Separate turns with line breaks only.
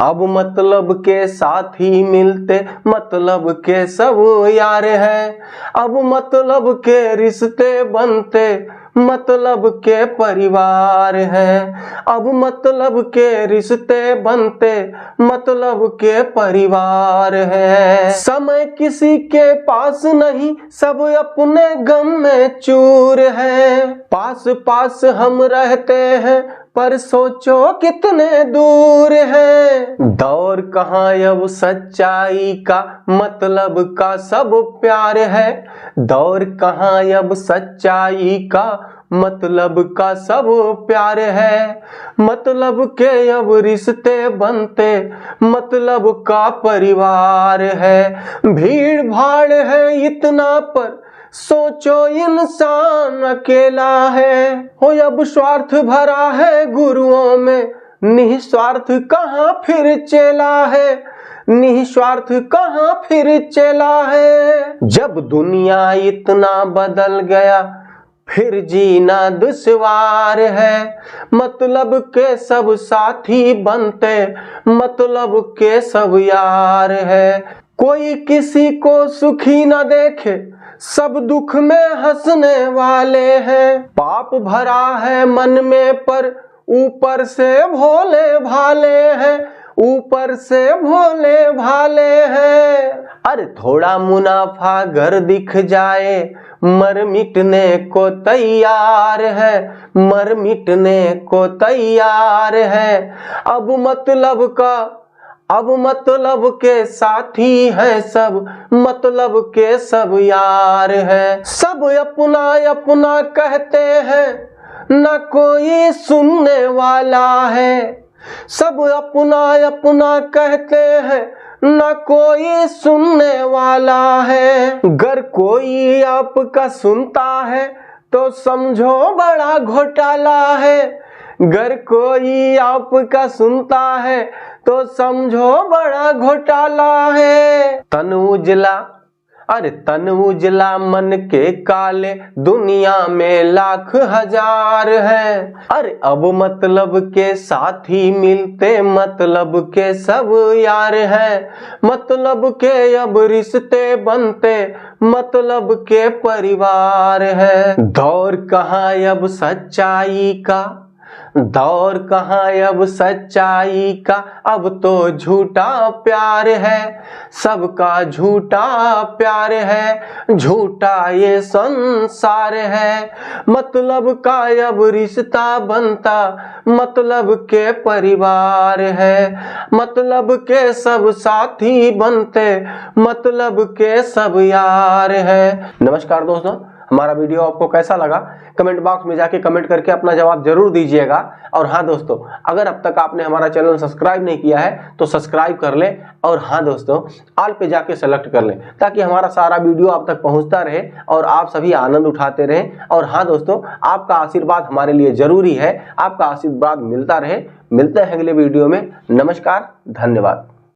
अब मतलब के साथी मिलते मतलब के सब यार हैं। अब मतलब के रिश्ते बनते मतलब के परिवार हैं। अब मतलब के रिश्ते बनते मतलब के परिवार हैं। समय किसी के पास नहीं, सब अपने गम में चूर हैं। पास पास हम रहते हैं पर सोचो कितने दूर हैं। दौर कहाँ अब सच्चाई का, मतलब का सब प्यार है। दौर कहाँ अब सच्चाई का, मतलब का सब प्यार है। मतलब के अब रिश्ते बनते मतलब का परिवार है। भीड़ भाड़ है इतना पर सोचो इंसान अकेला है। हो अब स्वार्थ भरा है गुरुओं में, निस्वार्थ कहाँ फिर चेला है। निस्वार्थ कहाँ फिर चेला है। जब दुनिया इतना बदल गया फिर जीना दुश्वार है। मतलब के सब साथी बनते मतलब के सब यार है। कोई किसी को सुखी न देखे, सब दुख में हंसने वाले हैं। पाप भरा है मन में पर ऊपर से भोले भाले हैं। ऊपर से भोले भाले हैं। अरे थोड़ा मुनाफा घर दिख जाए मर मिटने को तैयार है। मर मिटने को तैयार है। अब मतलब के साथी हैं सब, मतलब के सब यार हैं। सब अपना अपना कहते हैं, न कोई सुनने वाला है। सब अपना अपना कहते हैं, न कोई सुनने वाला है। अगर कोई आपका सुनता है तो समझो बड़ा घोटाला है। अगर कोई आपका सुनता है तो समझो बड़ा घोटाला है। तन उजला, अरे तन उजला मन के काले दुनिया में लाख हजार हैं। अरे अब मतलब के साथी मिलते मतलब के सब यार हैं। मतलब के अब रिश्ते बनते मतलब के परिवार है। दौर कहाँ अब सच्चाई का, दौर कहाँ अब सच्चाई का, अब तो झूठा प्यार है। सबका झूठा प्यार है, झूठा ये संसार है। मतलब का अब रिश्ता बनता मतलब के परिवार है। मतलब के सब साथी बनते मतलब के सब यार है। नमस्कार दोस्तों, हमारा वीडियो आपको कैसा लगा कमेंट बॉक्स में जाके कमेंट करके अपना जवाब जरूर दीजिएगा। और हाँ दोस्तों, अगर अब तक आपने हमारा चैनल सब्सक्राइब नहीं किया है तो सब्सक्राइब कर लें। और हाँ दोस्तों, ऑल पे जाके सेलेक्ट कर लें ताकि हमारा सारा वीडियो आप तक पहुंचता रहे और आप सभी आनंद उठाते रहें। और हाँ दोस्तों, आपका आशीर्वाद हमारे लिए जरूरी है, आपका आशीर्वाद मिलता रहे। मिलते हैं अगले वीडियो में। नमस्कार, धन्यवाद।